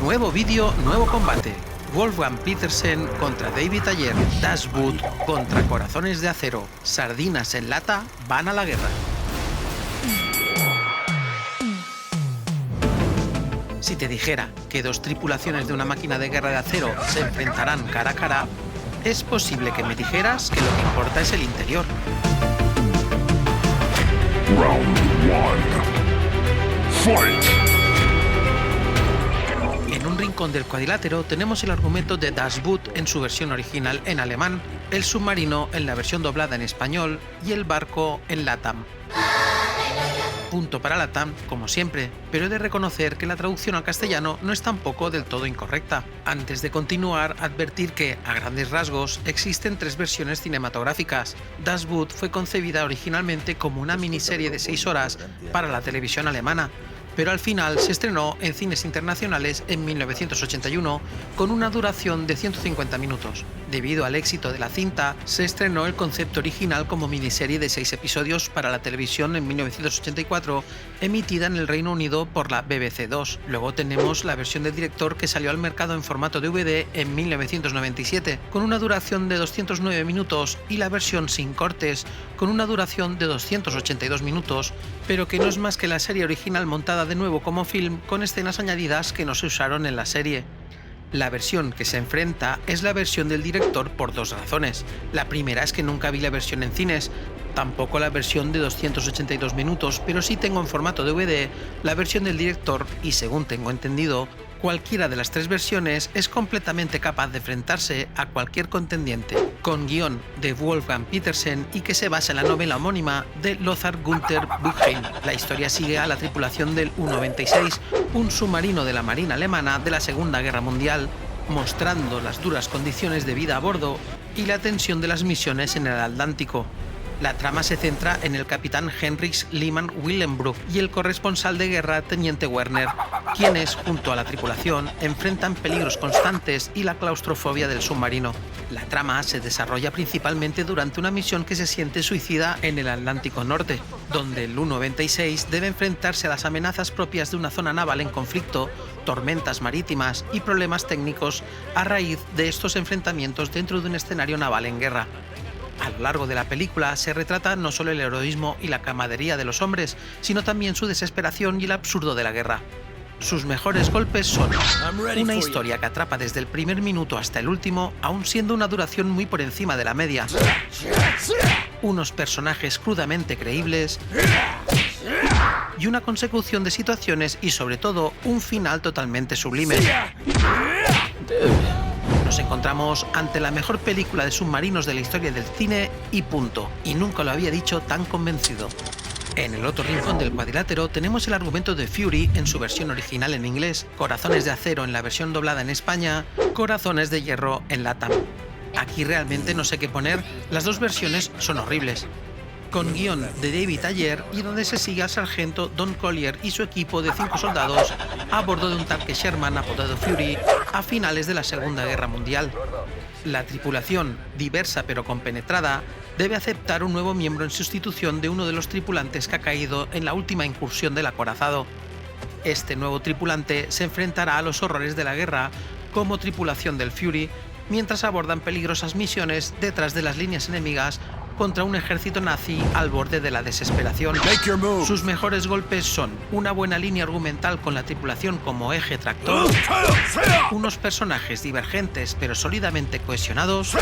Nuevo vídeo, nuevo combate. Wolfgang Petersen contra David Ayer. Das Boot contra Corazones de Acero. Sardinas en lata van a la guerra. Si te dijera que dos tripulaciones de una máquina de guerra de acero se enfrentarán cara a cara, es posible que me dijeras que lo que importa es el interior. Round 1. Fight! En un rincón del cuadrilátero tenemos el argumento de Das Boot en su versión original en alemán, el submarino en la versión doblada en español y el barco en LATAM. Punto para LATAM, como siempre, pero he de reconocer que la traducción al castellano no es tampoco del todo incorrecta. Antes de continuar, advertir que, a grandes rasgos, existen tres versiones cinematográficas. Das Boot fue concebida originalmente como una miniserie de 6 horas para la televisión alemana, pero al final se estrenó en cines internacionales en 1981 con una duración de 150 minutos. Debido al éxito de la cinta, se estrenó el concepto original como miniserie de 6 episodios para la televisión en 1984, emitida en el Reino Unido por la BBC 2. Luego tenemos la versión del director que salió al mercado en formato DVD en 1997, con una duración de 209 minutos, y la versión sin cortes, con una duración de 282 minutos, pero que no es más que la serie original montada de nuevo como film con escenas añadidas que no se usaron en la serie. La versión que se enfrenta es la versión del director por dos razones. La primera es que nunca vi la versión en cines, tampoco la versión de 282 minutos, pero sí tengo en formato DVD la versión del director y, según tengo entendido, cualquiera de las tres versiones es completamente capaz de enfrentarse a cualquier contendiente. Con guión de Wolfgang Petersen y que se basa en la novela homónima de Lothar Günther Büchheim. La historia sigue a la tripulación del U-96, un submarino de la Marina alemana de la Segunda Guerra Mundial, mostrando las duras condiciones de vida a bordo y la tensión de las misiones en el Atlántico. La trama se centra en el capitán Heinrich Lehmann-Willenbruch y el corresponsal de guerra teniente Werner, quienes, junto a la tripulación, enfrentan peligros constantes y la claustrofobia del submarino. La trama se desarrolla principalmente durante una misión que se siente suicida en el Atlántico Norte, donde el U-96 debe enfrentarse a las amenazas propias de una zona naval en conflicto, tormentas marítimas y problemas técnicos a raíz de estos enfrentamientos dentro de un escenario naval en guerra. A lo largo de la película se retrata no solo el heroísmo y la camaradería de los hombres, sino también su desesperación y el absurdo de la guerra. Sus mejores golpes son una historia que atrapa desde el primer minuto hasta el último, aun siendo una duración muy por encima de la media, unos personajes crudamente creíbles y una consecución de situaciones y, sobre todo, un final totalmente sublime. Nos encontramos ante la mejor película de submarinos de la historia del cine y punto. Y nunca lo había dicho tan convencido. En el otro rincón del cuadrilátero tenemos el argumento de Fury en su versión original en inglés, Corazones de Acero en la versión doblada en España, Corazones de Hierro en LATAM. Aquí realmente no sé qué poner, las dos versiones son horribles. Con guión de David Ayer y donde se sigue al sargento Don Collier y su equipo de 5 soldados a bordo de un tanque Sherman apodado Fury a finales de la Segunda Guerra Mundial. La tripulación, diversa pero compenetrada, debe aceptar un nuevo miembro en sustitución de uno de los tripulantes que ha caído en la última incursión del acorazado. Este nuevo tripulante se enfrentará a los horrores de la guerra como tripulación del Fury mientras abordan peligrosas misiones detrás de las líneas enemigas contra un ejército nazi al borde de la desesperación. Sus mejores golpes son una buena línea argumental con la tripulación como eje tractor, unos personajes divergentes pero sólidamente cohesionados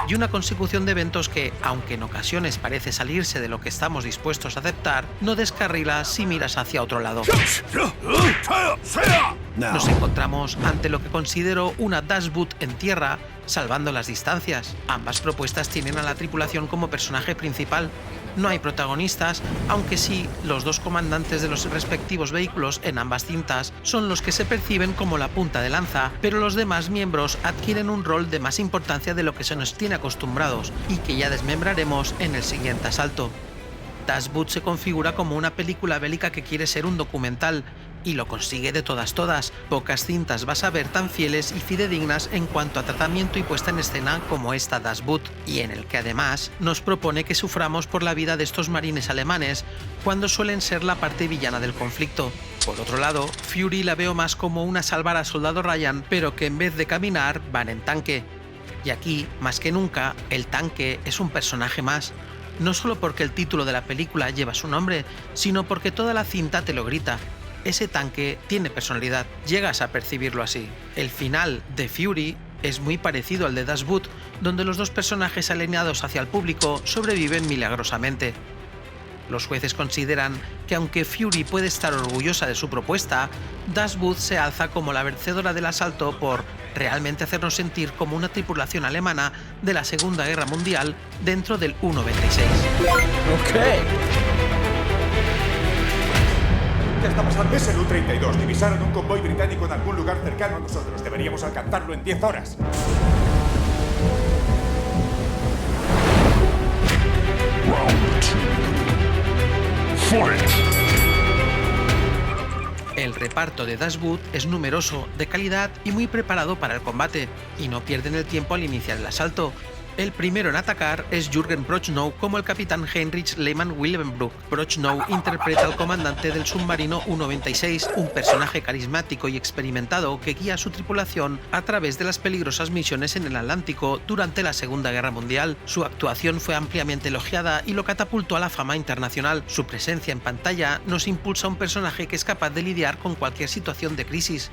y una consecución de eventos que, aunque en ocasiones parece salirse de lo que estamos dispuestos a aceptar, no descarrila si miras hacia otro lado. Nos encontramos ante lo que considero una Das Boot en tierra, salvando las distancias. Ambas propuestas tienen a la tripulación como personaje principal. No hay protagonistas, aunque sí los dos comandantes de los respectivos vehículos en ambas cintas son los que se perciben como la punta de lanza, pero los demás miembros adquieren un rol de más importancia de lo que se nos tiene acostumbrados y que ya desmembraremos en el siguiente asalto. Das Boot se configura como una película bélica que quiere ser un documental, y lo consigue de todas. Pocas cintas vas a ver tan fieles y fidedignas en cuanto a tratamiento y puesta en escena como esta Das Boot, y en el que además nos propone que suframos por la vida de estos marines alemanes cuando suelen ser la parte villana del conflicto. Por otro lado, Fury la veo más como una salvar a Soldado Ryan, pero que en vez de caminar van en tanque. Y aquí, más que nunca, el tanque es un personaje más. No solo porque el título de la película lleva su nombre, sino porque toda la cinta te lo grita. Ese tanque tiene personalidad, llegas a percibirlo así. El final de Fury es muy parecido al de Dashwood, donde los dos personajes alineados hacia el público sobreviven milagrosamente. Los jueces consideran que aunque Fury puede estar orgullosa de su propuesta, Dashwood se alza como la vencedora del asalto por realmente hacernos sentir como una tripulación alemana de la Segunda Guerra Mundial dentro del U-96. ¿Qué está pasando? Es el U-32. Divisaron un convoy británico en algún lugar cercano a nosotros. Deberíamos alcanzarlo en 10 horas. El reparto de Dashwood es numeroso, de calidad y muy preparado para el combate, y no pierden el tiempo al iniciar el asalto. El primero en atacar es Jürgen Prochnow como el capitán Heinrich Lehmann-Wilhelmsburg. Prochnow interpreta al comandante del submarino U-96, un personaje carismático y experimentado que guía a su tripulación a través de las peligrosas misiones en el Atlántico durante la Segunda Guerra Mundial. Su actuación fue ampliamente elogiada y lo catapultó a la fama internacional. Su presencia en pantalla nos impulsa a un personaje que es capaz de lidiar con cualquier situación de crisis,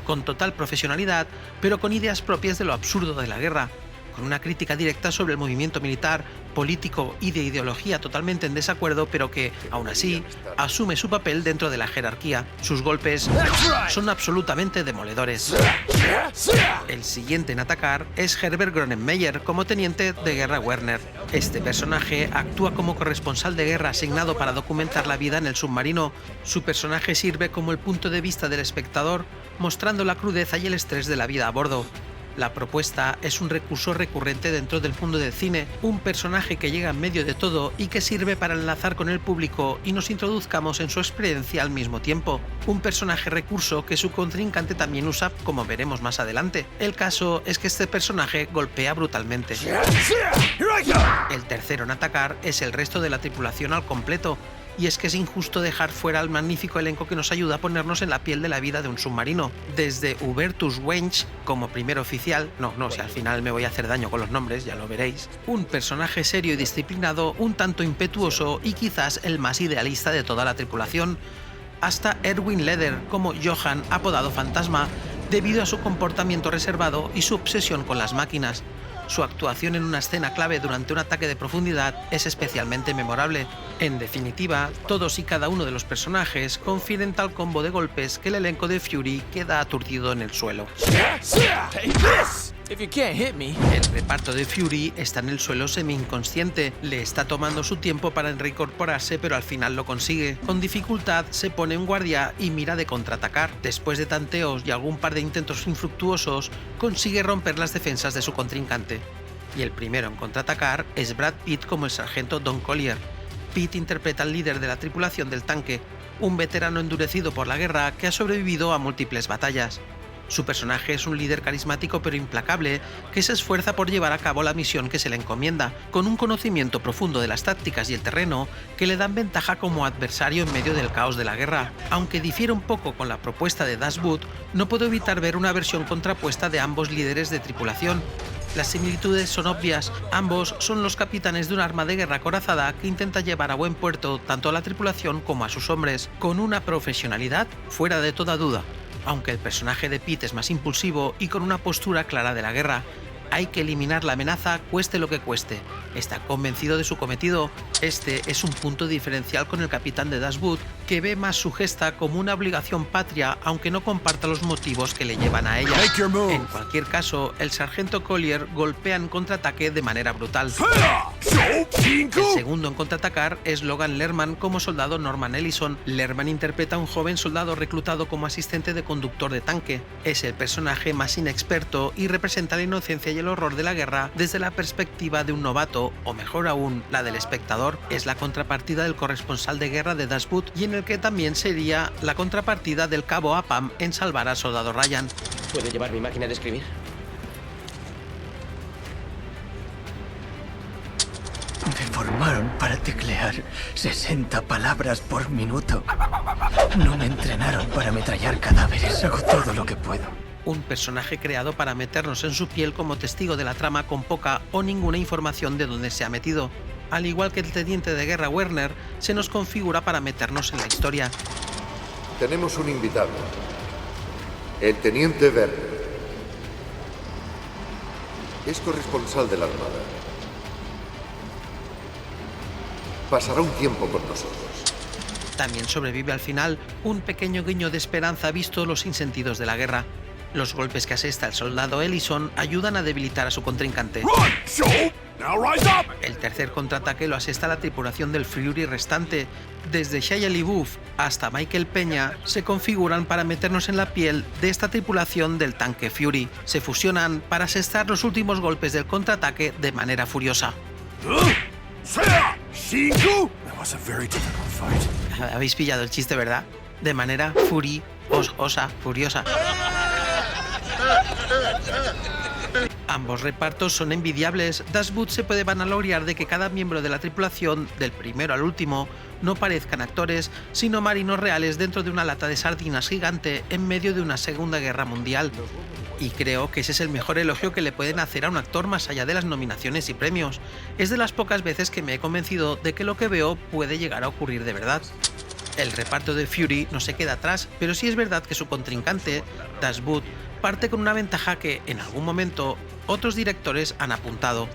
con total profesionalidad, pero con ideas propias de lo absurdo de la guerra, con una crítica directa sobre el movimiento militar, político y de ideología totalmente en desacuerdo, pero que, aún así, asume su papel dentro de la jerarquía. Sus golpes son absolutamente demoledores. El siguiente en atacar es Herbert Grönemeyer como teniente de guerra Werner. Este personaje actúa como corresponsal de guerra asignado para documentar la vida en el submarino. Su personaje sirve como el punto de vista del espectador, mostrando la crudeza y el estrés de la vida a bordo. La propuesta es un recurso recurrente dentro del mundo del cine, un personaje que llega en medio de todo y que sirve para enlazar con el público y nos introduzcamos en su experiencia al mismo tiempo. Un personaje recurso que su contrincante también usa, como veremos más adelante. El caso es que este personaje golpea brutalmente. El tercero en atacar es el resto de la tripulación al completo. Y es que es injusto dejar fuera al magnífico elenco que nos ayuda a ponernos en la piel de la vida de un submarino. Desde Hubertus Wench como primer oficial, si al final me voy a hacer daño con los nombres, ya lo veréis, un personaje serio y disciplinado, un tanto impetuoso y quizás el más idealista de toda la tripulación, hasta Erwin Leder como Johann, apodado Fantasma, debido a su comportamiento reservado y su obsesión con las máquinas. Su actuación en una escena clave durante un ataque de profundidad es especialmente memorable. En definitiva, todos y cada uno de los personajes confieren tal combo de golpes que el elenco de Fury queda aturdido en el suelo. El reparto de Fury está en el suelo semi-inconsciente, le está tomando su tiempo para reincorporarse, pero al final lo consigue. Con dificultad se pone en guardia y mira de contraatacar. Después de tanteos y algún par de intentos infructuosos, consigue romper las defensas de su contrincante. Y el primero en contraatacar es Brad Pitt como el sargento Don Collier. Pitt interpreta al líder de la tripulación del tanque, un veterano endurecido por la guerra que ha sobrevivido a múltiples batallas. Su personaje es un líder carismático pero implacable que se esfuerza por llevar a cabo la misión que se le encomienda, con un conocimiento profundo de las tácticas y el terreno que le dan ventaja como adversario en medio del caos de la guerra. Aunque difiere un poco con la propuesta de Dashwood, no puedo evitar ver una versión contrapuesta de ambos líderes de tripulación. Las similitudes son obvias, ambos son los capitanes de un arma de guerra acorazada que intenta llevar a buen puerto tanto a la tripulación como a sus hombres, con una profesionalidad fuera de toda duda. Aunque el personaje de Pitt es más impulsivo y con una postura clara de la guerra, hay que eliminar la amenaza cueste lo que cueste. Está convencido de su cometido. Este es un punto diferencial con el capitán de Dashwood, que ve más su gesta como una obligación patria, aunque no comparta los motivos que le llevan a ella. En cualquier caso, el sargento Collier golpea en contraataque de manera brutal. El segundo en contraatacar es Logan Lerman como soldado Norman Ellison. Lerman interpreta a un joven soldado reclutado como asistente de conductor de tanque. Es el personaje más inexperto y representa la inocencia y el horror de la guerra desde la perspectiva de un novato, o mejor aún, la del espectador. Es la contrapartida del corresponsal de guerra de Dashwood y en el que también sería la contrapartida del cabo Upham en salvar al soldado Ryan. ¿Puede llevar mi máquina de escribir? De forma programaron para teclear 60 palabras por minuto. No me entrenaron para ametrallar cadáveres. Hago todo lo que puedo. Un personaje creado para meternos en su piel como testigo de la trama con poca o ninguna información de dónde se ha metido. Al igual que el teniente de guerra Werner, se nos configura para meternos en la historia. Tenemos un invitado. El teniente Werner. Es corresponsal de la Armada. Pasará un tiempo con nosotros. También sobrevive al final un pequeño guiño de esperanza visto los sinsentidos de la guerra. Los golpes que asesta el soldado Ellison ayudan a debilitar a su contrincante. El tercer contraataque lo asesta la tripulación del Fury restante. Desde Shia LaBeouf hasta Michael Peña se configuran para meternos en la piel de esta tripulación del tanque Fury. Se fusionan para asestar los últimos golpes del contraataque de manera furiosa. Habéis pillado el chiste, ¿verdad? De manera furiosa. Ambos repartos son envidiables. Das Boot se puede vanagloriar de que cada miembro de la tripulación, del primero al último, no parezcan actores, sino marinos reales dentro de una lata de sardinas gigante en medio de una Segunda Guerra Mundial. Y creo que ese es el mejor elogio que le pueden hacer a un actor más allá de las nominaciones y premios. Es de las pocas veces que me he convencido de que lo que veo puede llegar a ocurrir de verdad. El reparto de Fury no se queda atrás, pero sí es verdad que su contrincante, Das Boot, parte con una ventaja que, en algún momento, otros directores han apuntado.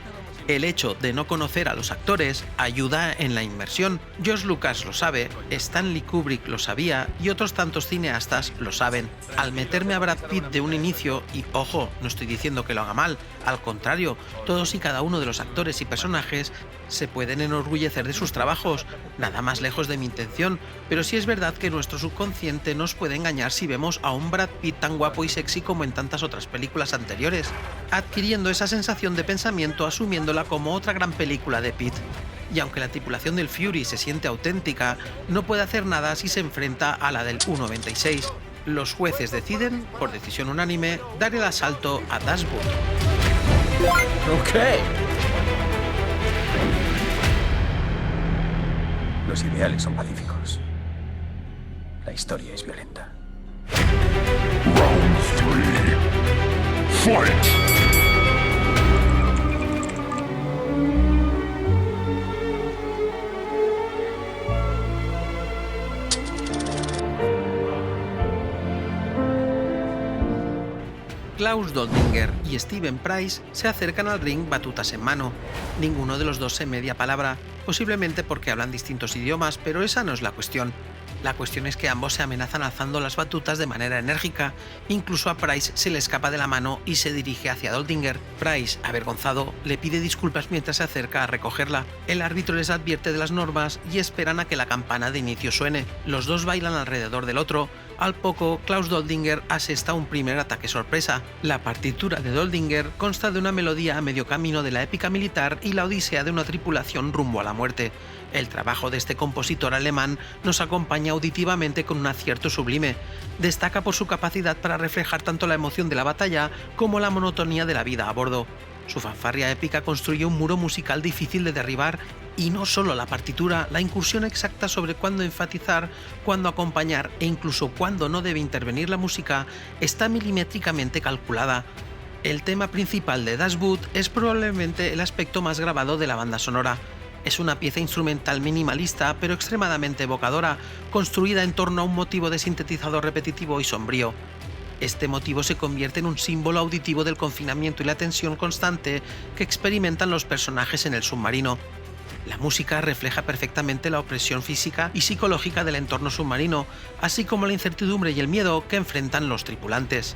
El hecho de no conocer a los actores ayuda en la inmersión. George Lucas lo sabe, Stanley Kubrick lo sabía y otros tantos cineastas lo saben. Al meterme a Brad Pitt de un inicio, y ojo, no estoy diciendo que lo haga mal, al contrario, todos y cada uno de los actores y personajes se pueden enorgullecer de sus trabajos, nada más lejos de mi intención, pero sí es verdad que nuestro subconsciente nos puede engañar si vemos a un Brad Pitt tan guapo y sexy como en tantas otras películas anteriores, adquiriendo esa sensación de pensamiento asumiéndola como otra gran película de Pitt. Y aunque la tripulación del Fury se siente auténtica, no puede hacer nada si se enfrenta a la del U-96. Los jueces deciden, por decisión unánime, dar el asalto a Das Boot. Ok. Los ideales son pacíficos. La historia es violenta. Klaus Doldinger y Steven Price se acercan al ring batutas en mano. Ninguno de los dos se media palabra, posiblemente porque hablan distintos idiomas, pero esa no es la cuestión. La cuestión es que ambos se amenazan alzando las batutas de manera enérgica. Incluso a Price se le escapa de la mano y se dirige hacia Doldinger. Price, avergonzado, le pide disculpas mientras se acerca a recogerla. El árbitro les advierte de las normas y esperan a que la campana de inicio suene. Los dos bailan alrededor del otro. Al poco, Klaus Doldinger asesta un primer ataque sorpresa. La partitura de Doldinger consta de una melodía a medio camino de la épica militar y la odisea de una tripulación rumbo a la muerte. El trabajo de este compositor alemán nos acompaña auditivamente con un acierto sublime. Destaca por su capacidad para reflejar tanto la emoción de la batalla como la monotonía de la vida a bordo. Su fanfarria épica construye un muro musical difícil de derribar, y no solo la partitura, la incursión exacta sobre cuándo enfatizar, cuándo acompañar e incluso cuándo no debe intervenir la música está milimétricamente calculada. El tema principal de Das Boot es probablemente el aspecto más grabado de la banda sonora. Es una pieza instrumental minimalista pero extremadamente evocadora, construida en torno a un motivo de sintetizador repetitivo y sombrío. Este motivo se convierte en un símbolo auditivo del confinamiento y la tensión constante que experimentan los personajes en el submarino. La música refleja perfectamente la opresión física y psicológica del entorno submarino, así como la incertidumbre y el miedo que enfrentan los tripulantes.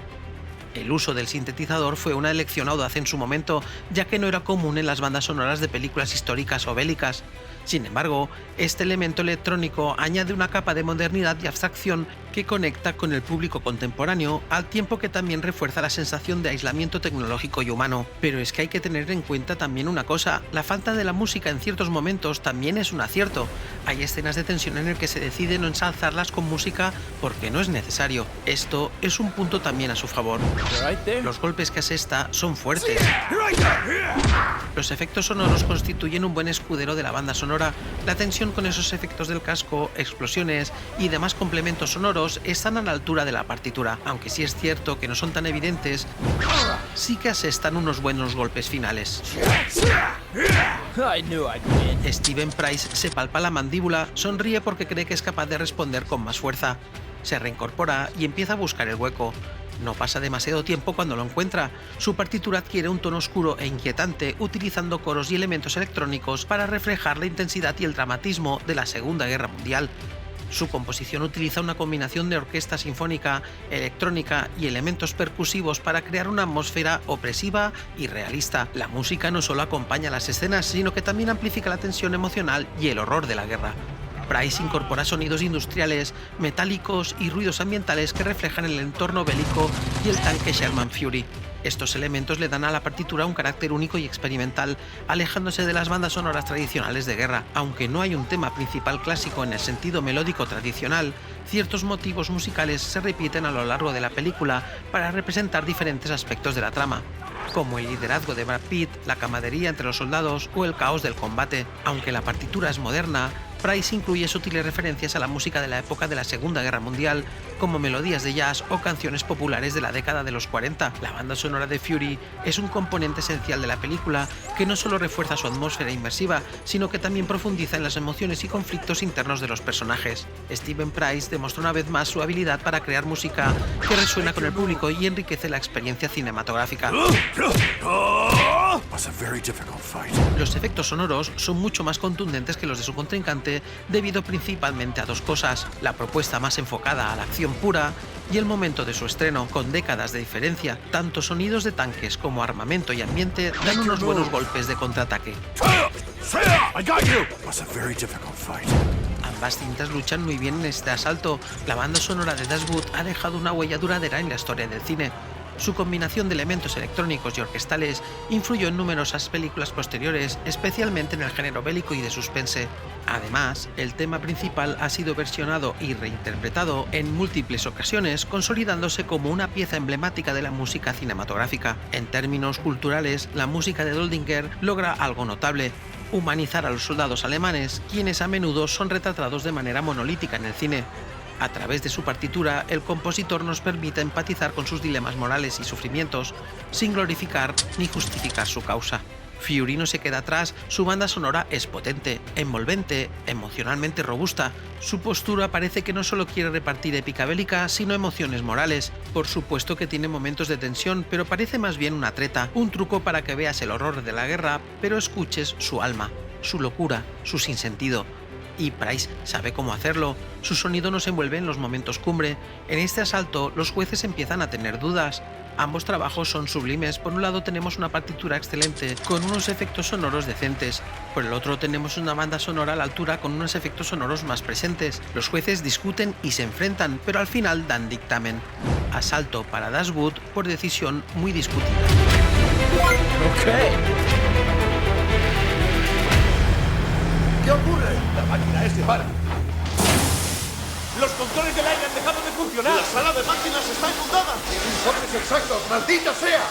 El uso del sintetizador fue una elección audaz en su momento, ya que no era común en las bandas sonoras de películas históricas o bélicas. Sin embargo, este elemento electrónico añade una capa de modernidad y abstracción que conecta con el público contemporáneo, al tiempo que también refuerza la sensación de aislamiento tecnológico y humano. Pero es que hay que tener en cuenta también una cosa: la falta de la música en ciertos momentos también es un acierto. Hay escenas de tensión en el que se decide no ensalzarlas con música porque no es necesario. Esto es un punto también a su favor. Los golpes que asesta son fuertes. Los efectos sonoros constituyen un buen escudero de la banda sonora. La tensión con esos efectos del casco, explosiones y demás complementos sonoros están a la altura de la partitura, aunque sí es cierto que no son tan evidentes, sí que asestan unos buenos golpes finales. Steven Price se palpa la mandíbula, sonríe porque cree que es capaz de responder con más fuerza. Se reincorpora y empieza a buscar el hueco. No pasa demasiado tiempo cuando lo encuentra. Su partitura adquiere un tono oscuro e inquietante, utilizando coros y elementos electrónicos para reflejar la intensidad y el dramatismo de la Segunda Guerra Mundial. Su composición utiliza una combinación de orquesta sinfónica, electrónica y elementos percusivos para crear una atmósfera opresiva y realista. La música no solo acompaña las escenas, sino que también amplifica la tensión emocional y el horror de la guerra. Price incorpora sonidos industriales, metálicos y ruidos ambientales que reflejan el entorno bélico y el tanque Sherman Fury. Estos elementos le dan a la partitura un carácter único y experimental, alejándose de las bandas sonoras tradicionales de guerra. Aunque no hay un tema principal clásico en el sentido melódico tradicional, ciertos motivos musicales se repiten a lo largo de la película para representar diferentes aspectos de la trama, como el liderazgo de Brad Pitt, la camaradería entre los soldados o el caos del combate. Aunque la partitura es moderna, Price incluye sutiles referencias a la música de la época de la Segunda Guerra Mundial, como melodías de jazz o canciones populares de la década de los 40. La banda sonora de Fury es un componente esencial de la película que no solo refuerza su atmósfera inmersiva, sino que también profundiza en las emociones y conflictos internos de los personajes. Steven Price demostró una vez más su habilidad para crear música que resuena con el público y enriquece la experiencia cinematográfica. Los efectos sonoros son mucho más contundentes que los de su contrincante debido principalmente a dos cosas: la propuesta más enfocada a la acción pura y el momento de su estreno. Con décadas de diferencia, tanto sonidos de tanques como armamento y ambiente dan unos buenos golpes de contraataque. Ambas cintas luchan muy bien en este asalto. La banda sonora de Dashwood ha dejado una huella duradera en la historia del cine. Su combinación de elementos electrónicos y orquestales influyó en numerosas películas posteriores, especialmente en el género bélico y de suspense. Además, el tema principal ha sido versionado y reinterpretado en múltiples ocasiones, consolidándose como una pieza emblemática de la música cinematográfica. En términos culturales, la música de Doldinger logra algo notable: humanizar a los soldados alemanes, quienes a menudo son retratados de manera monolítica en el cine. A través de su partitura, el compositor nos permite empatizar con sus dilemas morales y sufrimientos, sin glorificar ni justificar su causa. Fury no se queda atrás, su banda sonora es potente, envolvente, emocionalmente robusta. Su postura parece que no solo quiere repartir épica bélica, sino emociones morales. Por supuesto que tiene momentos de tensión, pero parece más bien una treta, un truco para que veas el horror de la guerra, pero escuches su alma, su locura, su sinsentido. Y Price sabe cómo hacerlo. Su sonido nos envuelve en los momentos cumbre. En este asalto, los jueces empiezan a tener dudas. Ambos trabajos son sublimes. Por un lado tenemos una partitura excelente, con unos efectos sonoros decentes. Por el otro tenemos una banda sonora a la altura, con unos efectos sonoros más presentes. Los jueces discuten y se enfrentan, pero al final dan dictamen. Asalto para Dashwood por decisión muy discutida. ¿Qué ocurre? La máquina se para. Los controles del aire han dejado de funcionar. ¡La sala de máquinas está inundada! ¡Tiene informes exactos! ¡Maldita sea!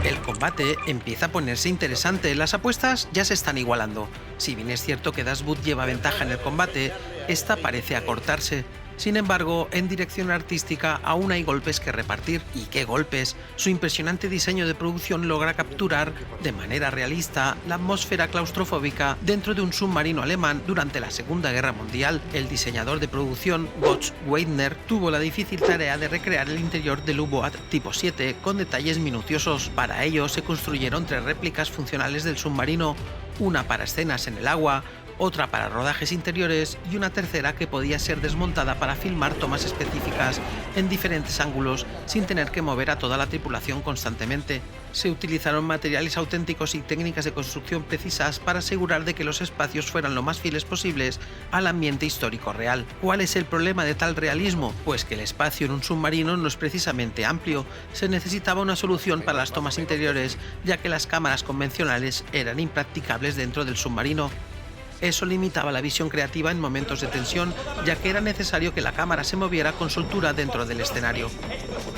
El combate empieza a ponerse interesante, las apuestas ya se están igualando. Si bien es cierto que Dashwood lleva ventaja en el combate, esta parece acortarse. Sin embargo, en dirección artística aún hay golpes que repartir. ¿Y qué golpes? Su impresionante diseño de producción logra capturar de manera realista la atmósfera claustrofóbica dentro de un submarino alemán durante la Segunda Guerra Mundial. El diseñador de producción, Götz Weidner, tuvo la difícil tarea de recrear el interior del U-Boat tipo 7 con detalles minuciosos. Para ello se construyeron 3 réplicas funcionales del submarino, una para escenas en el agua, otra para rodajes interiores y una tercera que podía ser desmontada para filmar tomas específicas en diferentes ángulos sin tener que mover a toda la tripulación constantemente. Se utilizaron materiales auténticos y técnicas de construcción precisas para asegurar de que los espacios fueran lo más fieles posibles al ambiente histórico real. ¿Cuál es el problema de tal realismo? Pues que el espacio en un submarino no es precisamente amplio. Se necesitaba una solución para las tomas interiores, ya que las cámaras convencionales eran impracticables dentro del submarino. Eso limitaba la visión creativa en momentos de tensión, ya que era necesario que la cámara se moviera con soltura dentro del escenario.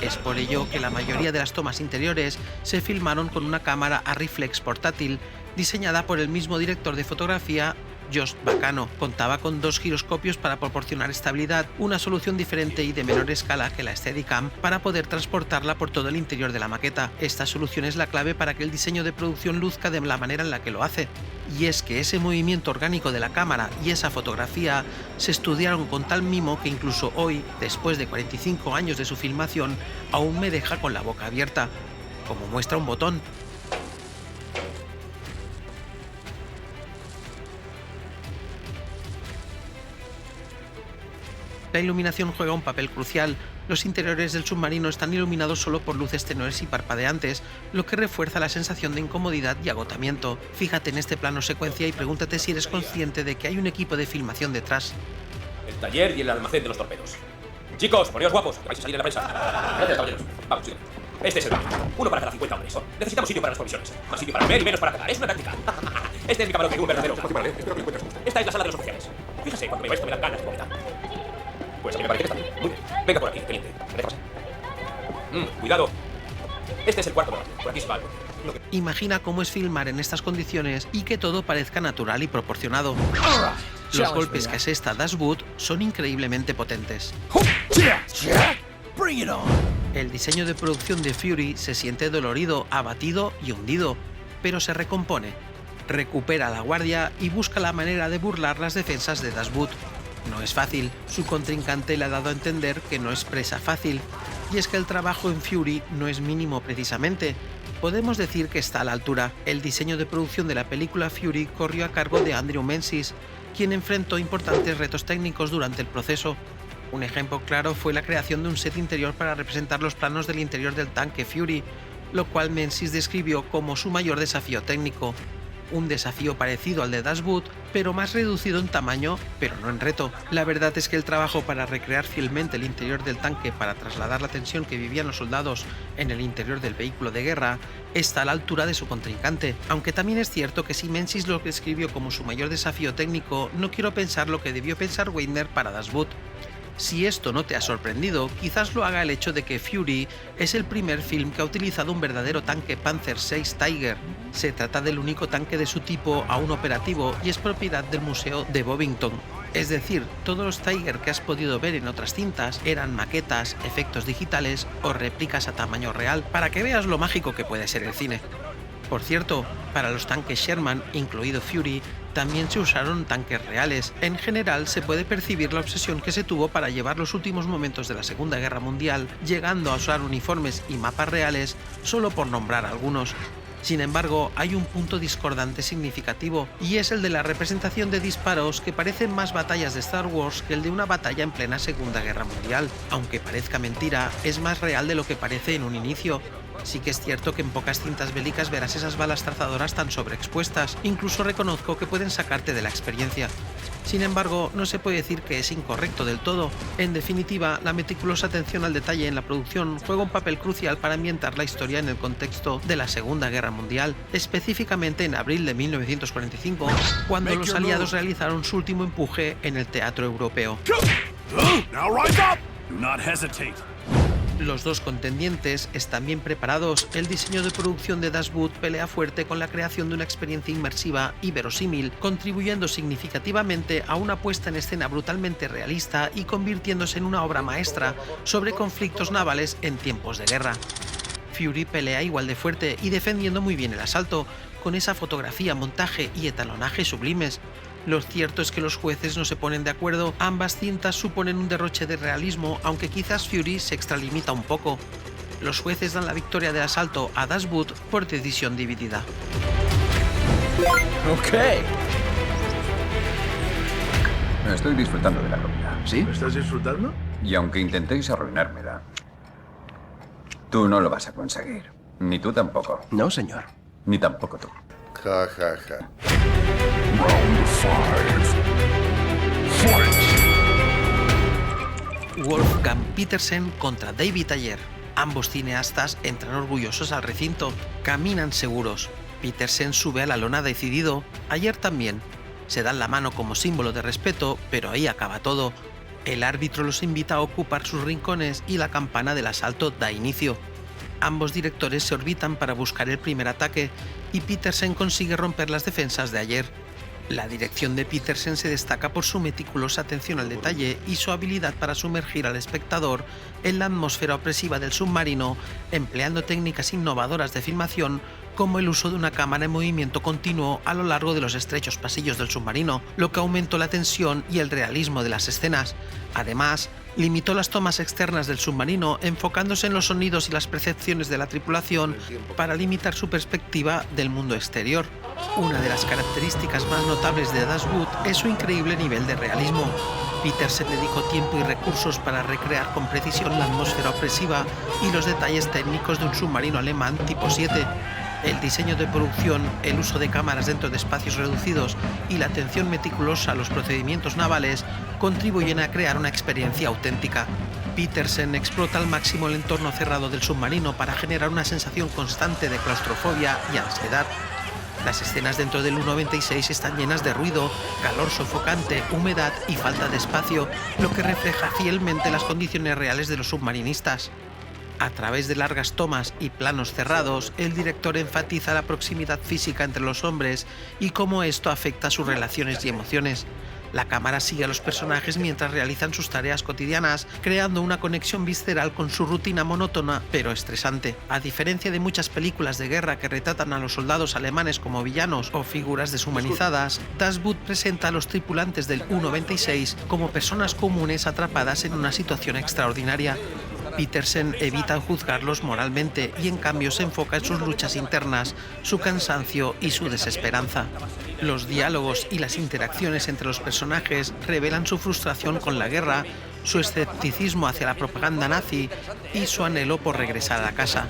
Es por ello que la mayoría de las tomas interiores se filmaron con una cámara Arriflex portátil, diseñada por el mismo director de fotografía, Jost Bacano. Contaba con 2 giroscopios para proporcionar estabilidad, una solución diferente y de menor escala que la Steadicam para poder transportarla por todo el interior de la maqueta. Esta solución es la clave para que el diseño de producción luzca de la manera en la que lo hace. Y es que ese movimiento orgánico de la cámara y esa fotografía se estudiaron con tal mimo que incluso hoy, después de 45 años de su filmación, aún me deja con la boca abierta, como muestra un botón. La iluminación juega un papel crucial. Los interiores del submarino están iluminados solo por luces tenues y parpadeantes, lo que refuerza la sensación de incomodidad y agotamiento. Fíjate en este plano secuencia y pregúntate si eres consciente de que hay un equipo de filmación detrás. El taller y el almacén de los torpedos. Chicos, poneos guapos, que vais a salir en la prensa. Gracias, caballeros. Vamos, sigan. Este es el baño. Uno para cada 50 hombres. Necesitamos sitio para las provisiones. Más sitio para comer y menos para cagar. Es una táctica. Este es mi camarote, un verdadero. Vale, espero que lo encuentres. Esta es la sala de los oficiales. Fíjese, cuando me veáis me dan ganas de vomitar. Pues a mí me parece que está bien. Muy bien. Venga por aquí, teniente. ¿Me deja pasar? Cuidado. Este es el cuarto de baño. Por aquí se va algo. Imagina cómo es filmar en estas condiciones y que todo parezca natural y proporcionado. Los golpes que asesta Dashwood son increíblemente potentes. El diseño de producción de Fury se siente dolorido, abatido y hundido, pero se recompone. Recupera la guardia y busca la manera de burlar las defensas de Dashwood. No es fácil, su contrincante le ha dado a entender que no es presa fácil, y es que el trabajo en Fury no es mínimo precisamente. Podemos decir que está a la altura. El diseño de producción de la película Fury corrió a cargo de Andrew Menzies, quien enfrentó importantes retos técnicos durante el proceso. Un ejemplo claro fue la creación de un set interior para representar los planos del interior del tanque Fury, lo cual Menzies describió como su mayor desafío técnico. Un desafío parecido al de Dashwood, pero más reducido en tamaño, pero no en reto. La verdad es que el trabajo para recrear fielmente el interior del tanque para trasladar la tensión que vivían los soldados en el interior del vehículo de guerra está a la altura de su contrincante. Aunque también es cierto que si Menzies lo describió como su mayor desafío técnico, no quiero pensar lo que debió pensar Weidner para Dashwood. Si esto no te ha sorprendido, quizás lo haga el hecho de que Fury es el primer film que ha utilizado un verdadero tanque Panzer VI Tiger. Se trata del único tanque de su tipo aún operativo y es propiedad del Museo de Bovington. Es decir, todos los Tiger que has podido ver en otras cintas eran maquetas, efectos digitales o réplicas a tamaño real, para que veas lo mágico que puede ser el cine. Por cierto, para los tanques Sherman, incluido Fury, también se usaron tanques reales. En general, se puede percibir la obsesión que se tuvo para llevar los últimos momentos de la Segunda Guerra Mundial, llegando a usar uniformes y mapas reales, solo por nombrar algunos. Sin embargo, hay un punto discordante significativo, y es el de la representación de disparos que parecen más batallas de Star Wars que el de una batalla en plena Segunda Guerra Mundial. Aunque parezca mentira, es más real de lo que parece en un inicio. Sí que es cierto que en pocas cintas bélicas verás esas balas trazadoras tan sobreexpuestas, incluso reconozco que pueden sacarte de la experiencia. Sin embargo, no se puede decir que es incorrecto del todo. En definitiva, la meticulosa atención al detalle en la producción juega un papel crucial para ambientar la historia en el contexto de la Segunda Guerra Mundial, específicamente en abril de 1945, cuando los aliados realizaron su último empuje en el teatro europeo. Los dos contendientes están bien preparados. El diseño de producción de Dashwood pelea fuerte con la creación de una experiencia inmersiva y verosímil, contribuyendo significativamente a una puesta en escena brutalmente realista y convirtiéndose en una obra maestra sobre conflictos navales en tiempos de guerra. Fury pelea igual de fuerte y defendiendo muy bien el asalto, con esa fotografía, montaje y etalonaje sublimes. Lo cierto es que los jueces no se ponen de acuerdo, ambas cintas suponen un derroche de realismo, aunque quizás Fury se extralimita un poco. Los jueces dan la victoria del asalto a Dashwood por decisión dividida. Okay. Estoy disfrutando de la comida. ¿Sí? ¿Lo estás disfrutando? Y aunque intentéis arruinármela, tú no lo vas a conseguir. Ni tú tampoco. No, señor. Ni tampoco tú. Ja, ja, ja. Wolfgang Petersen contra David Ayer. Ambos cineastas entran orgullosos al recinto, caminan seguros. Petersen sube a la lona decidido, Ayer también. Se dan la mano como símbolo de respeto, pero ahí acaba todo. El árbitro los invita a ocupar sus rincones y la campana del asalto da inicio. Ambos directores se orbitan para buscar el primer ataque y Petersen consigue romper las defensas de Ayer. La dirección de Petersen se destaca por su meticulosa atención al detalle y su habilidad para sumergir al espectador en la atmósfera opresiva del submarino, empleando técnicas innovadoras de filmación como el uso de una cámara en movimiento continuo a lo largo de los estrechos pasillos del submarino, lo que aumentó la tensión y el realismo de las escenas. Además, limitó las tomas externas del submarino enfocándose en los sonidos y las percepciones de la tripulación para limitar su perspectiva del mundo exterior. Una de las características más notables de Das Boot es su increíble nivel de realismo. Petersen dedicó tiempo y recursos para recrear con precisión la atmósfera opresiva y los detalles técnicos de un submarino alemán tipo 7. El diseño de producción, el uso de cámaras dentro de espacios reducidos y la atención meticulosa a los procedimientos navales contribuyen a crear una experiencia auténtica. Petersen explota al máximo el entorno cerrado del submarino para generar una sensación constante de claustrofobia y ansiedad. Las escenas dentro del U-96 están llenas de ruido, calor sofocante, humedad y falta de espacio, lo que refleja fielmente las condiciones reales de los submarinistas. A través de largas tomas y planos cerrados, el director enfatiza la proximidad física entre los hombres y cómo esto afecta a sus relaciones y emociones. La cámara sigue a los personajes mientras realizan sus tareas cotidianas, creando una conexión visceral con su rutina monótona pero estresante. A diferencia de muchas películas de guerra que retratan a los soldados alemanes como villanos o figuras deshumanizadas, Das Boot presenta a los tripulantes del U-96 como personas comunes atrapadas en una situación extraordinaria. Petersen evita juzgarlos moralmente y en cambio se enfoca en sus luchas internas, su cansancio y su desesperanza. Los diálogos y las interacciones entre los personajes revelan su frustración con la guerra, su escepticismo hacia la propaganda nazi y su anhelo por regresar a casa.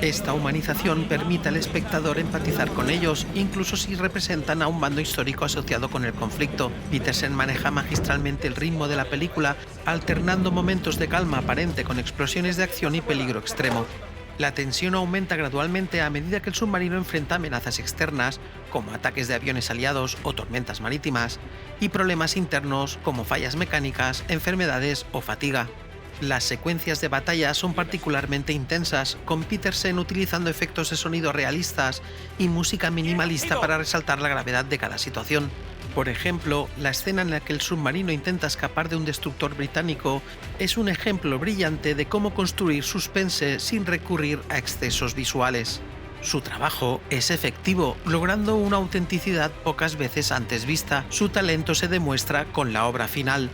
Esta humanización permite al espectador empatizar con ellos, incluso si representan a un bando histórico asociado con el conflicto. Petersen maneja magistralmente el ritmo de la película, alternando momentos de calma aparente con explosiones de acción y peligro extremo. La tensión aumenta gradualmente a medida que el submarino enfrenta amenazas externas, como ataques de aviones aliados o tormentas marítimas, y problemas internos como fallas mecánicas, enfermedades o fatiga. Las secuencias de batalla son particularmente intensas, con Petersen utilizando efectos de sonido realistas y música minimalista para resaltar la gravedad de cada situación. Por ejemplo, la escena en la que el submarino intenta escapar de un destructor británico es un ejemplo brillante de cómo construir suspense sin recurrir a excesos visuales. Su trabajo es efectivo, logrando una autenticidad pocas veces antes vista. Su talento se demuestra con la obra final.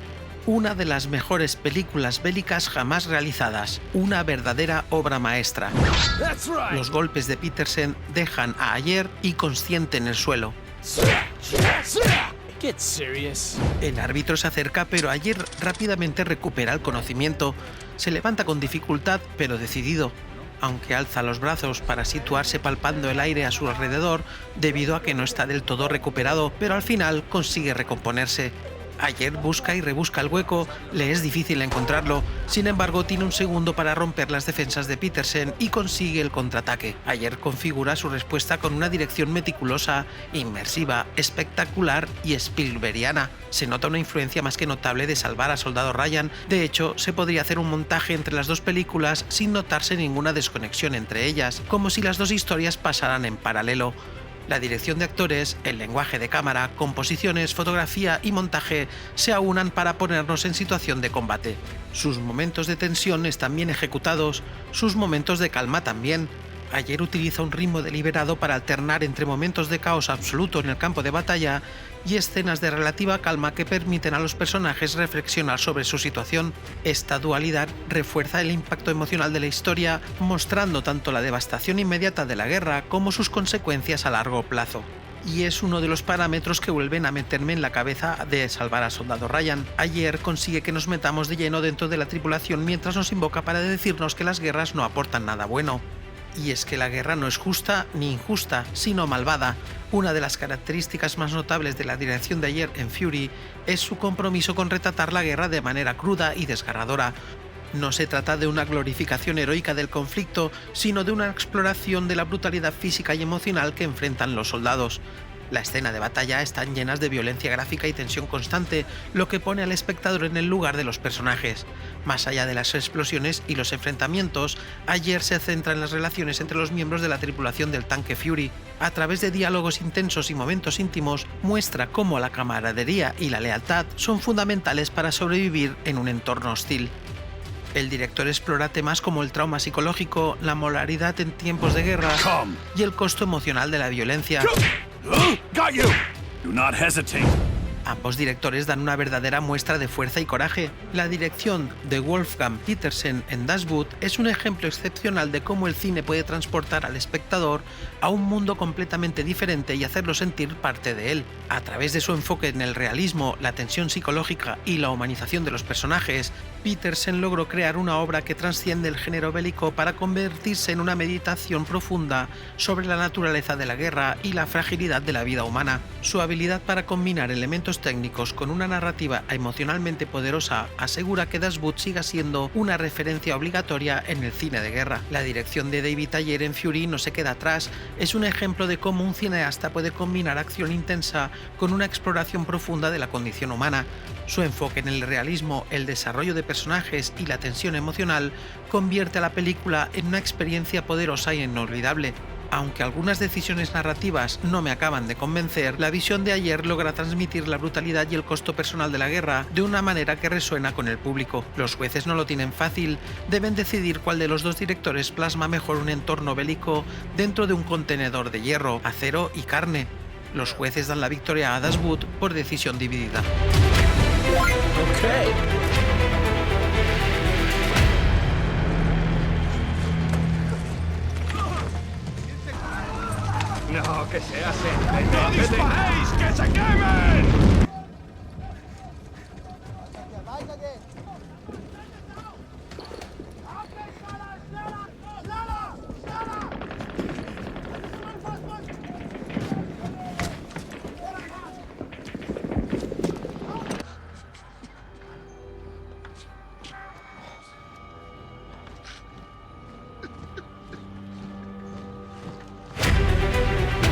Una de las mejores películas bélicas jamás realizadas, una verdadera obra maestra. Los golpes de Petersen dejan a Ayer inconsciente en el suelo. El árbitro se acerca, pero Ayer rápidamente recupera el conocimiento. Se levanta con dificultad, pero decidido, aunque alza los brazos para situarse palpando el aire a su alrededor, debido a que no está del todo recuperado, pero al final consigue recomponerse. Ayer busca y rebusca el hueco, le es difícil encontrarlo, sin embargo tiene un segundo para romper las defensas de Petersen y consigue el contraataque. Ayer configura su respuesta con una dirección meticulosa, inmersiva, espectacular y Spielbergiana. Se nota una influencia más que notable de Salvar al Soldado Ryan, de hecho se podría hacer un montaje entre las dos películas sin notarse ninguna desconexión entre ellas, como si las dos historias pasaran en paralelo. La dirección de actores, el lenguaje de cámara, composiciones, fotografía y montaje se aunan para ponernos en situación de combate. Sus momentos de tensión están bien ejecutados, sus momentos de calma también. Ayer utiliza un ritmo deliberado para alternar entre momentos de caos absoluto en el campo de batalla y escenas de relativa calma que permiten a los personajes reflexionar sobre su situación. Esta dualidad refuerza el impacto emocional de la historia, mostrando tanto la devastación inmediata de la guerra como sus consecuencias a largo plazo. y es uno de los parámetros que vuelven a meterme en la cabeza de Salvar al Soldado Ryan. Ayer consigue que nos metamos de lleno dentro de la tripulación mientras nos invoca para decirnos que las guerras no aportan nada bueno. Y es que la guerra no es justa ni injusta, sino malvada. Una de las características más notables de la dirección de Ayer en Fury es su compromiso con retratar la guerra de manera cruda y desgarradora. No se trata de una glorificación heroica del conflicto, sino de una exploración de la brutalidad física y emocional que enfrentan los soldados. La escena de batalla están llenas de violencia gráfica y tensión constante, lo que pone al espectador en el lugar de los personajes. Más allá de las explosiones y los enfrentamientos, Ayer se centra en las relaciones entre los miembros de la tripulación del tanque Fury. A través de diálogos intensos y momentos íntimos, muestra cómo la camaradería y la lealtad son fundamentales para sobrevivir en un entorno hostil. El director explora temas como el trauma psicológico, la moralidad en tiempos de guerra y el costo emocional de la violencia. Got you! Do not hesitate. Ambos directores dan una verdadera muestra de fuerza y coraje. La dirección de Wolfgang Petersen en Das Boot es un ejemplo excepcional de cómo el cine puede transportar al espectador a un mundo completamente diferente y hacerlo sentir parte de él. A través de su enfoque en el realismo, la tensión psicológica y la humanización de los personajes, Petersen logró crear una obra que trasciende el género bélico para convertirse en una meditación profunda sobre la naturaleza de la guerra y la fragilidad de la vida humana. Su habilidad para combinar elementos técnicos con una narrativa emocionalmente poderosa asegura que Das Boot siga siendo una referencia obligatoria en el cine de guerra. La dirección de David Ayer en Fury no se queda atrás, es un ejemplo de cómo un cineasta puede combinar acción intensa con una exploración profunda de la condición humana. Su enfoque en el realismo, el desarrollo de personajes y la tensión emocional convierte a la película en una experiencia poderosa e inolvidable. Aunque algunas decisiones narrativas no me acaban de convencer, la visión de Ayer logra transmitir la brutalidad y el costo personal de la guerra de una manera que resuena con el público. Los jueces no lo tienen fácil, deben decidir cuál de los dos directores plasma mejor un entorno bélico dentro de un contenedor de hierro, acero y carne. Los jueces dan la victoria a Das Boot por decisión dividida. Okay. No, que se hace. ¡No disparéis! ¡Que se quemen!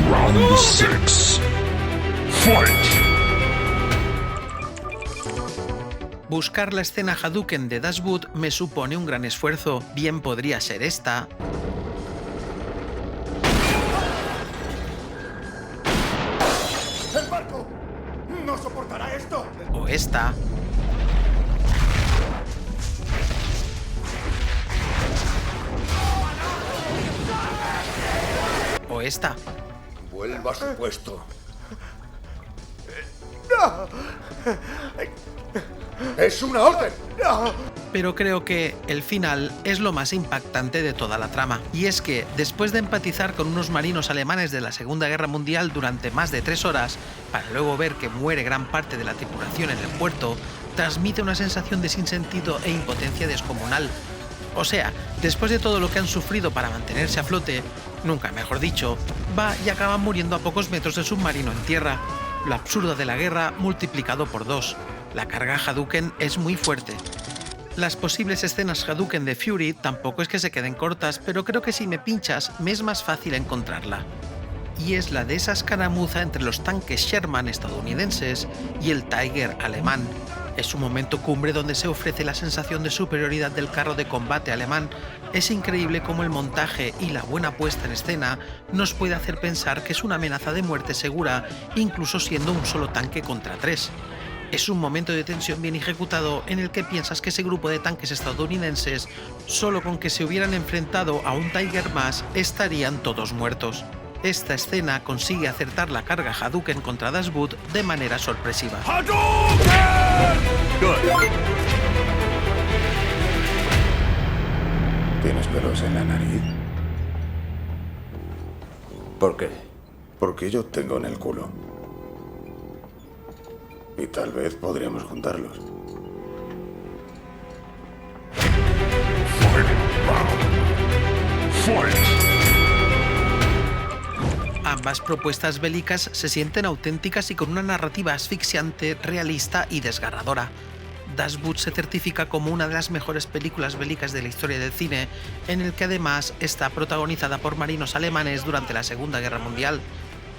Round 6. Fight! Buscar la escena Hadouken de Das Boot me supone un gran esfuerzo. Bien podría ser esta, ¡El barco! ¡No soportará esto! o esta, o esta. Vuelva a su puesto. ¡Es una orden! Pero creo que el final es lo más impactante de toda la trama. Y es que, después de empatizar con unos marinos alemanes de la Segunda Guerra Mundial durante más de 3 horas, para luego ver que muere gran parte de la tripulación en el puerto, transmite una sensación de sinsentido e impotencia descomunal. O sea, después de todo lo que han sufrido para mantenerse a flote, nunca mejor dicho, va y acaban muriendo a pocos metros del submarino en tierra. Lo absurdo de la guerra multiplicado por 2. La carga Hadouken es muy fuerte. Las posibles escenas Hadouken de Fury tampoco es que se queden cortas, pero creo que si me pinchas me es más fácil encontrarla. Y es la de esa escaramuza entre los tanques Sherman estadounidenses y el Tiger alemán. Es un momento cumbre donde se ofrece la sensación de superioridad del carro de combate alemán. Es increíble cómo el montaje y la buena puesta en escena nos puede hacer pensar que es una amenaza de muerte segura, incluso siendo un solo tanque contra 3. Es un momento de tensión bien ejecutado en el que piensas que ese grupo de tanques estadounidenses, solo con que se hubieran enfrentado a un Tiger más, estarían todos muertos. Esta escena consigue acertar la carga Hadouken contra Das Boot de manera sorpresiva. ¡Hadouken! Good. ¿Tienes pelos en la nariz? ¿Por qué? Porque yo tengo en el culo. Y tal vez podríamos juntarlos. Ambas propuestas bélicas se sienten auténticas y con una narrativa asfixiante, realista y desgarradora. Das Boot se certifica como una de las mejores películas bélicas de la historia del cine, en el que además está protagonizada por marinos alemanes durante la Segunda Guerra Mundial,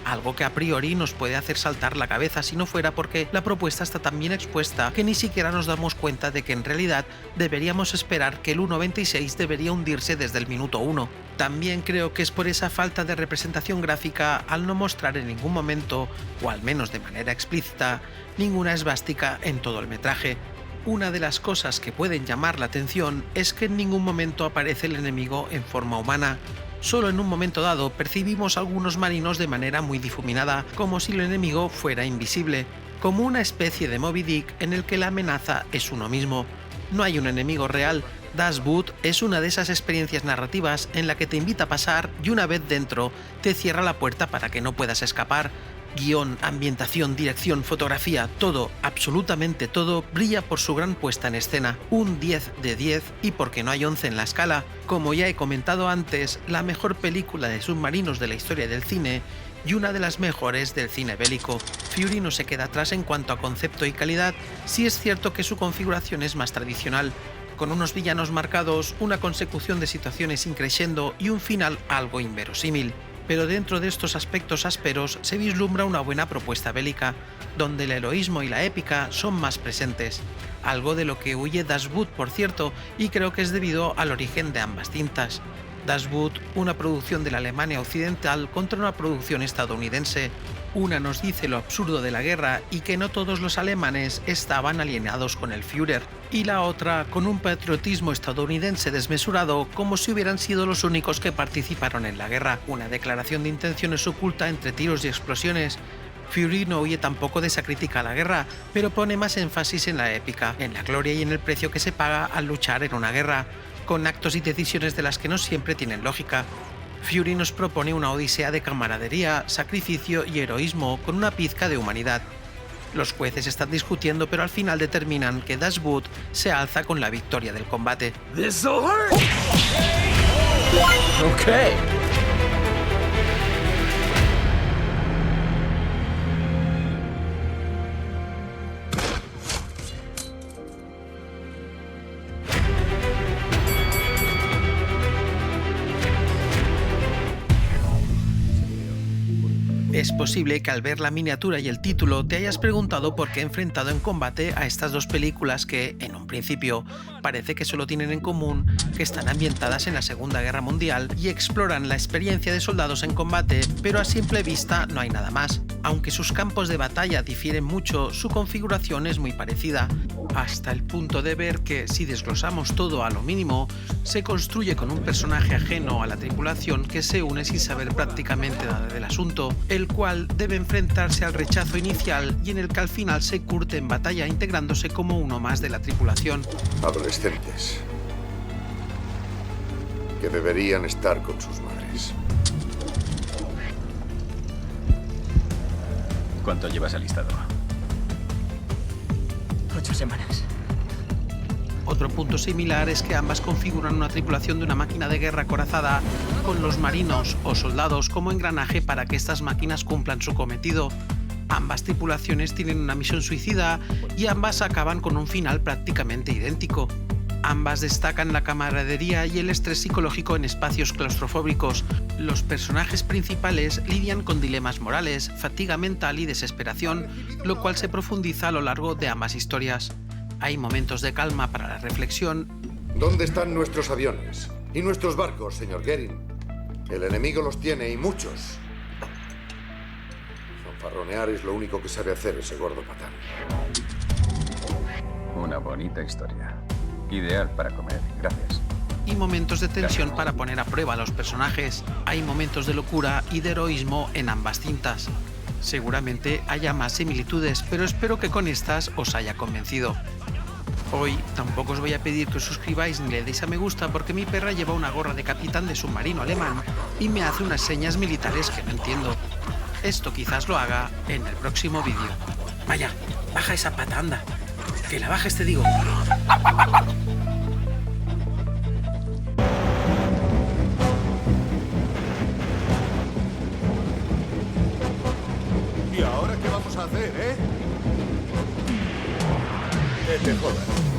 algo que a priori nos puede hacer saltar la cabeza si no fuera porque la propuesta está tan bien expuesta que ni siquiera nos damos cuenta de que en realidad deberíamos esperar que el U-96 debería hundirse desde el minuto 1. También creo que es por esa falta de representación gráfica al no mostrar en ningún momento, o al menos de manera explícita, ninguna esvástica en todo el metraje. Una de las cosas que pueden llamar la atención es que en ningún momento aparece el enemigo en forma humana. Solo en un momento dado percibimos a algunos marinos de manera muy difuminada, como si el enemigo fuera invisible, como una especie de Moby Dick en el que la amenaza es uno mismo. No hay un enemigo real. Das Boot es una de esas experiencias narrativas en la que te invita a pasar y una vez dentro te cierra la puerta para que no puedas escapar. Guión, ambientación, dirección, fotografía, todo, absolutamente todo, brilla por su gran puesta en escena. Un 10 de 10 y porque no hay 11 en la escala. Como ya he comentado antes, la mejor película de submarinos de la historia del cine y una de las mejores del cine bélico. Fury no se queda atrás en cuanto a concepto y calidad, sí es cierto que su configuración es más tradicional, con unos villanos marcados, una consecución de situaciones increciendo y un final algo inverosímil. Pero dentro de estos aspectos ásperos se vislumbra una buena propuesta bélica, donde el heroísmo y la épica son más presentes, algo de lo que huye Das Boot, por cierto, y creo que es debido al origen de ambas cintas. Das Boot, una producción de la Alemania occidental contra una producción estadounidense. Una nos dice lo absurdo de la guerra y que no todos los alemanes estaban alienados con el Führer, y la otra con un patriotismo estadounidense desmesurado como si hubieran sido los únicos que participaron en la guerra. Una declaración de intenciones oculta entre tiros y explosiones. Fury no huye tampoco de esa crítica a la guerra, pero pone más énfasis en la épica, en la gloria y en el precio que se paga al luchar en una guerra, con actos y decisiones de las que no siempre tienen lógica. Fury nos propone una odisea de camaradería, sacrificio y heroísmo con una pizca de humanidad. Los jueces están discutiendo, pero al final determinan que Das Boot se alza con la victoria del combate. Okay. Es posible que al ver la miniatura y el título te hayas preguntado por qué he enfrentado en combate a estas dos películas que, en un principio, parece que solo tienen en común que están ambientadas en la Segunda Guerra Mundial y exploran la experiencia de soldados en combate, pero a simple vista no hay nada más. Aunque sus campos de batalla difieren mucho, su configuración es muy parecida, hasta el punto de ver que, si desglosamos todo a lo mínimo, se construye con un personaje ajeno a la tripulación que se une sin saber prácticamente nada del asunto, el cual debe enfrentarse al rechazo inicial y en el que al final se curte en batalla integrándose como uno más de la tripulación. Adolescentes que deberían estar con sus madres. ¿Cuánto llevas alistado? 8 semanas. Otro punto similar es que ambas configuran una tripulación de una máquina de guerra acorazada con los marinos o soldados como engranaje para que estas máquinas cumplan su cometido. Ambas tripulaciones tienen una misión suicida y ambas acaban con un final prácticamente idéntico. Ambas destacan la camaradería y el estrés psicológico en espacios claustrofóbicos. Los personajes principales lidian con dilemas morales, fatiga mental y desesperación, lo cual se profundiza a lo largo de ambas historias. Hay momentos de calma para la reflexión. ¿Dónde están nuestros aviones? ¿Y nuestros barcos, señor Goering? El enemigo los tiene y muchos. Fanfarronear es lo único que sabe hacer ese gordo patán. Una bonita historia. Ideal para comer. Gracias. Y momentos de tensión para poner a prueba a los personajes. Hay momentos de locura y de heroísmo en ambas cintas. Seguramente haya más similitudes, pero espero que con estas os haya convencido. Hoy tampoco os voy a pedir que os suscribáis ni le deis a me gusta porque mi perra lleva una gorra de capitán de submarino alemán y me hace unas señas militares que no entiendo. Esto quizás lo haga en el próximo vídeo. Vaya, baja esa pata, anda. Que la bajes, te digo. ¿Y ahora qué vamos a hacer, eh? Que te jodan.